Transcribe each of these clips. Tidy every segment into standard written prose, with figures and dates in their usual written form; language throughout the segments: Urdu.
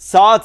7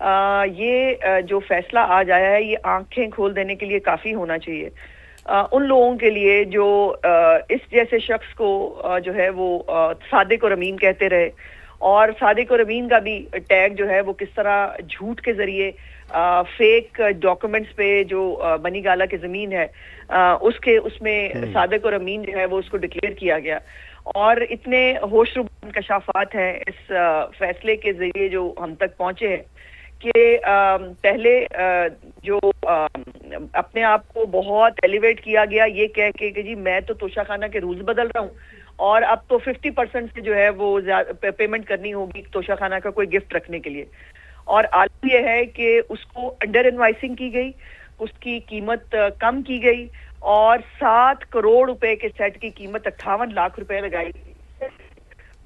یہ جو فیصلہ آج آیا ہے یہ آنکھیں کھول دینے کے لیے کافی ہونا چاہیے ان لوگوں کے لیے جو اس جیسے شخص کو جو ہے وہ صادق اور امین کہتے رہے، اور صادق اور امین کا بھی ٹیگ جو ہے وہ کس طرح جھوٹ کے ذریعے فیک ڈاکومنٹس پہ جو بنی گالہ کی زمین ہے اس میں صادق اور امین جو ہے وہ اس کو ڈکلیئر کیا گیا، اور اتنے ہوش ربا انکشافات ہیں اس فیصلے کے ذریعے جو ہم تک پہنچے ہیں کہ پہلے جو اپنے آپ کو بہت ایلیویٹ کیا گیا یہ کہہ کے کہ جی میں تو توشہ خانہ کے رولز بدل رہا ہوں اور اب تو 50% سے جو ہے وہ پیمنٹ کرنی ہوگی توشہ خانہ کا کوئی گفٹ رکھنے کے لیے، اور عالم یہ ہے کہ اس کو انڈر انوائسنگ کی گئی، اس کی قیمت کم کی گئی اور 7 کروڑ روپے کے سیٹ کی قیمت 58 لاکھ روپے لگائی گئی۔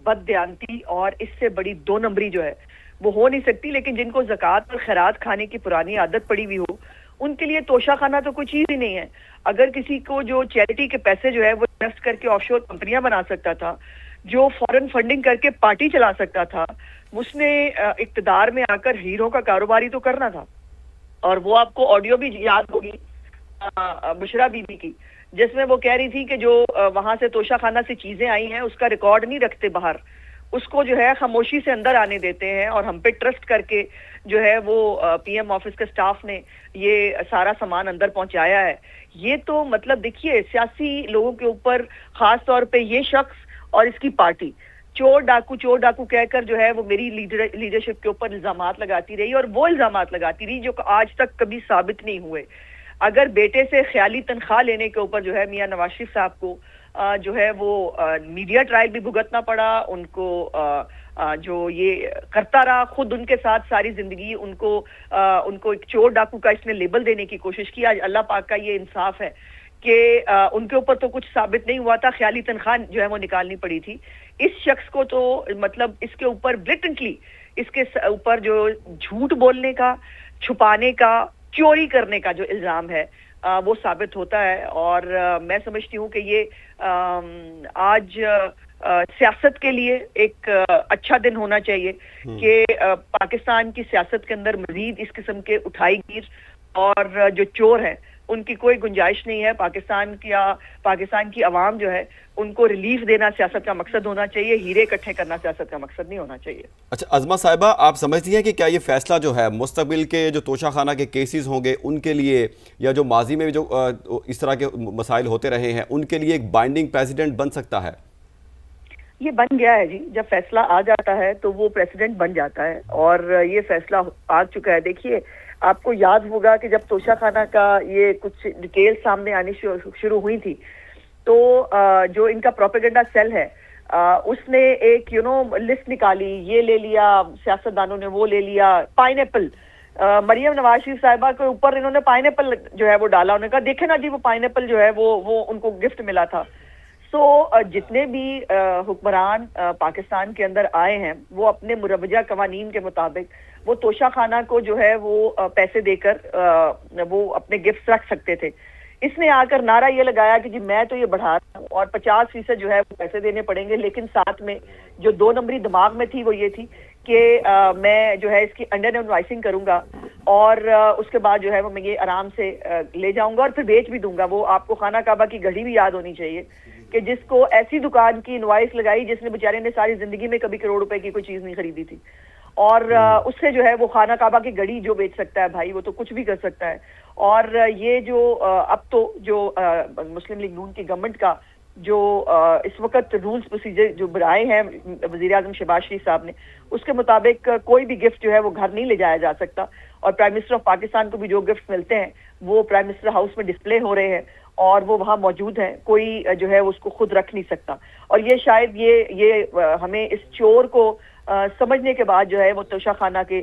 بددیانتی اور اس سے بڑی 2 نمبری جو ہے وہ ہو نہیں سکتی، لیکن جن کو زکوٰۃ اور خیرات کھانے کی پرانی عادت پڑی ہوئی ہو ان کے لیے توشہ خانہ تو کوئی چیز ہی نہیں ہے۔ اگر کسی کو جو چیریٹی کے پیسے جو ہے وہ انویسٹ کر کے آف شور کمپنیاں بنا سکتا تھا، جو فورن فنڈنگ کر کے پارٹی چلا سکتا تھا، اس نے اقتدار میں آ کر ہیروں کا کاروباری تو کرنا تھا۔ اور وہ آپ کو آڈیو بھی یاد ہوگی بشرا بی بی کی، جس میں وہ کہہ رہی تھی کہ جو وہاں سے توشہ خانہ سے چیزیں آئی ہیں اس کا ریکارڈ نہیں رکھتے باہر، اس کو جو ہے خاموشی سے اندر آنے دیتے ہیں، اور ہم پہ ٹرسٹ کر کے جو ہے وہ پی ایم آفس کے سٹاف نے یہ سارا سامان اندر پہنچایا ہے۔ یہ تو مطلب دیکھیے سیاسی لوگوں کے اوپر خاص طور پہ یہ شخص اور اس کی پارٹی چور ڈاکو کہہ کر جو ہے وہ میری لیڈرشپ کے اوپر الزامات لگاتی رہی، اور وہ الزامات لگاتی رہی جو آج تک کبھی ثابت نہیں ہوئے۔ اگر بیٹے سے خیالی تنخواہ لینے کے اوپر جو ہے میاں نواز شریف صاحب کو جو ہے وہ میڈیا ٹرائل بھی بھگتنا پڑا، ان کو جو یہ کرتا رہا خود ان کے ساتھ ساری زندگی، ان کو ایک چور ڈاکو کا اس نے لیبل دینے کی کوشش کی۔ آج اللہ پاک کا یہ انصاف ہے کہ ان کے اوپر تو کچھ ثابت نہیں ہوا تھا، خیالی تنخواہ جو ہے وہ نکالنی پڑی تھی۔ اس شخص کو تو مطلب اس کے اوپر بلیٹنٹلی اس کے اوپر جو جھوٹ بولنے کا، چھپانے کا، چوری کرنے کا جو الزام ہے وہ ثابت ہوتا ہے، اور میں سمجھتی ہوں کہ یہ آج سیاست کے لیے ایک اچھا دن ہونا چاہیے کہ پاکستان کی سیاست کے اندر مزید اس قسم کے اٹھائی گیر اور جو چور ہیں ان کی کوئی گنجائش نہیں ہے۔ پاکستان کی عوام جو ہے ان کو ریلیف دینا سیاست کا مقصد ہونا چاہیے، ہیرے اکٹھے کرنا سیاست کا مقصد نہیں ہونا چاہیے۔ اچھا عظمہ صاحبہ، آپ سمجھتی ہیں کہ کیا یہ فیصلہ جو ہے مستقبل کے جو توشہ خانہ کے کیسز ہوں گے ان کے لیے، یا جو ماضی میں جو اس طرح کے مسائل ہوتے رہے ہیں ان کے لیے ایک بائنڈنگ پریسیڈنٹ بن سکتا ہے؟ یہ بن گیا ہے جی، جب فیصلہ آ جاتا ہے تو وہ پریسیڈنٹ بن جاتا ہے، اور یہ فیصلہ آ چکا ہے۔ دیکھیے آپ کو یاد ہوگا کہ جب توشہ خانہ کا یہ کچھ ڈیٹیل سامنے آنی شروع ہوئی تھی تو جو ان کا پروپیگنڈا سیل ہے اس نے ایک لسٹ نکالی، یہ لے لیا سیاستدانوں نے، وہ لے لیا پائن ایپل، مریم نواز شریف صاحبہ کے اوپر انہوں نے پائن ایپل جو ہے وہ ڈالا، انہوں نے کہا دیکھیں نا جی وہ پائن ایپل جو ہے وہ ان کو گفٹ ملا تھا۔ سو جتنے بھی حکمران پاکستان کے اندر آئے ہیں وہ اپنے مروجہ قوانین کے مطابق وہ توشہ خانہ کو جو ہے وہ پیسے دے کر وہ اپنے گفٹس رکھ سکتے تھے۔ اس نے آ کر نعرہ یہ لگایا کہ جی میں تو یہ بڑھا رہا ہوں اور 50% جو ہے وہ پیسے دینے پڑیں گے، لیکن ساتھ میں جو 2 نمبری دماغ میں تھی وہ یہ تھی کہ میں جو ہے اس کی انڈر انوائسنگ کروں گا، اور اس کے بعد جو ہے وہ میں یہ آرام سے لے جاؤں گا اور پھر بیچ بھی دوں گا۔ وہ آپ کو خانہ کعبہ کی گھڑی بھی یاد ہونی چاہیے کہ جس کو ایسی دکان کی انوائس لگائی جس نے بیچارے نے ساری زندگی میں کبھی کروڑ روپے کی کوئی چیز نہیں خریدی تھی، اور اس سے جو ہے وہ خانہ کعبہ کی گھڑی جو بیچ سکتا ہے بھائی وہ تو کچھ بھی کر سکتا ہے۔ اور یہ جو اب تو جو مسلم لیگ نون کی گورنمنٹ کا جو اس وقت رولز پروسیجر جو بنائے ہیں وزیر اعظم شہباز شریف صاحب نے، اس کے مطابق کوئی بھی گفٹ جو ہے وہ گھر نہیں لے جایا جا سکتا، اور پرائم منسٹر آف پاکستان کو بھی جو گفٹ ملتے ہیں وہ پرائم منسٹر ہاؤس میں ڈسپلے ہو رہے ہیں اور وہ وہاں موجود ہیں، کوئی جو ہے اس کو خود رکھ نہیں سکتا۔ اور یہ شاید یہ ہمیں اس چور کو سمجھنے کے بعد جو ہے وہ توشہ خانہ کے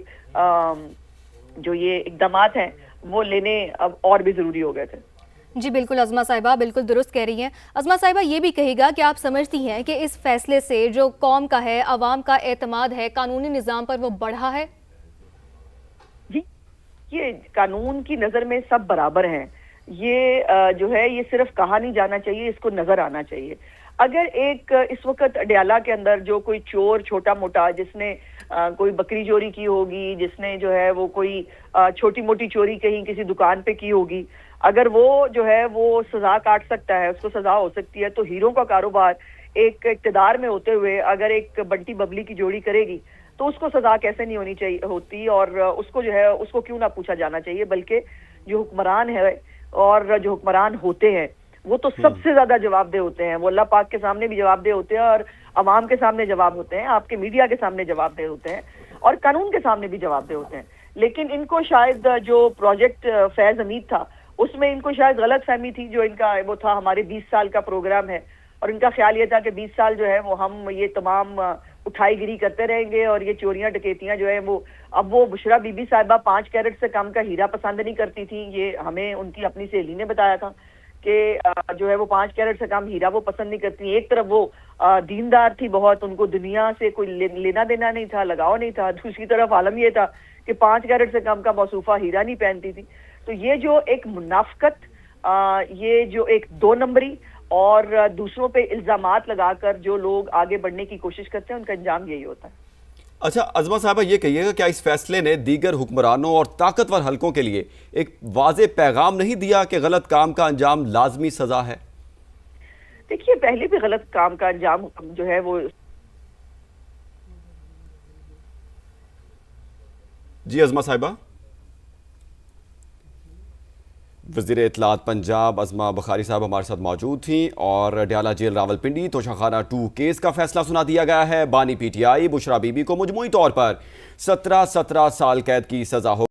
جو یہ اقدامات ہیں وہ لینے اب اور بھی ضروری ہو گئے تھے۔ جی بالکل عظمہ صاحبہ بالکل درست کہہ رہی ہیں۔ عظمہ صاحبہ یہ بھی کہے گا کہ آپ سمجھتی ہیں کہ اس فیصلے سے جو قوم کا ہے، عوام کا اعتماد ہے قانونی نظام پر وہ بڑھا ہے؟ جی یہ قانون کی نظر میں سب برابر ہیں، یہ جو ہے یہ صرف کہا نہیں جانا چاہیے، اس کو نظر آنا چاہیے۔ اگر ایک اس وقت اڈیالہ کے اندر جو کوئی چور چھوٹا موٹا جس نے کوئی بکری چوری کی ہوگی، جس نے جو ہے وہ کوئی چھوٹی موٹی چوری کہیں کسی دکان پہ کی ہوگی، اگر وہ جو ہے وہ سزا کاٹ سکتا ہے، اس کو سزا ہو سکتی ہے، تو ہیروں کا کاروبار ایک اقتدار میں ہوتے ہوئے اگر ایک بنٹی ببلی کی جوڑی کرے گی تو اس کو سزا کیسے نہیں ہونی چاہیے ہوتی، اور اس کو جو ہے اس کو کیوں نہ پوچھا جانا چاہیے، بلکہ جو حکمران ہے اور جو حکمران ہوتے ہیں وہ تو سب سے زیادہ جواب دہ ہوتے ہیں، وہ اللہ پاک کے سامنے بھی جواب دہ ہوتے ہیں اور عوام کے سامنے جواب ہوتے ہیں، آپ کے میڈیا کے سامنے جواب دہ ہوتے ہیں اور قانون کے سامنے بھی جواب دہ ہوتے ہیں۔ لیکن ان کو شاید جو پروجیکٹ فیض حمید تھا اس میں ان کو شاید غلط فہمی تھی، جو ان کا وہ تھا ہمارے 20 سال کا پروگرام ہے، اور ان کا خیال یہ تھا کہ 20 سال جو ہے وہ ہم یہ تمام اٹھائی گیری کرتے رہیں گے اور یہ چوریاں ڈکیتیاں جو ہیں وہ اب وہ بشرا بی بی صاحبہ 5 کیرٹ سے کم کا ہیرا پسند نہیں کرتی تھی، یہ ہمیں ان کی اپنی سہیلی نے بتایا تھا کہ جو ہے وہ 5 کیرٹ سے کم ہیرا وہ پسند نہیں کرتی۔ ایک طرف وہ دیندار تھی بہت، ان کو دنیا سے کوئی لینا دینا نہیں تھا، لگاؤ نہیں تھا، دوسری طرف عالم یہ تھا کہ 5 کیرٹ سے کم کا موصوفہ ہیرا نہیں پہنتی تھی۔ تو یہ جو ایک منافقت، یہ جو ایک 2 نمبری اور دوسروں پہ الزامات لگا کر جو لوگ آگے بڑھنے کی کوشش کرتے ہیں ان کا انجام یہی ہوتا ہے۔ اچھا عظمہ صاحبہ یہ کہیے گا کیا اس فیصلے نے دیگر حکمرانوں اور طاقتور حلقوں کے لیے ایک واضح پیغام نہیں دیا کہ غلط کام کا انجام لازمی سزا ہے؟ دیکھیے پہلے بھی غلط کام کا انجام جو ہے وہ جی عظمہ صاحبہ۔ وزیر اطلاعات پنجاب عظمہ بخاری صاحب ہمارے ساتھ موجود تھیں، اور اڈیالہ جیل راولپنڈی توشہ خانہ 2 کیس کا فیصلہ سنا دیا گیا ہے۔ بانی P T I Bushra be be کو مجموعی طور پر 17 سال قید کی سزا ہو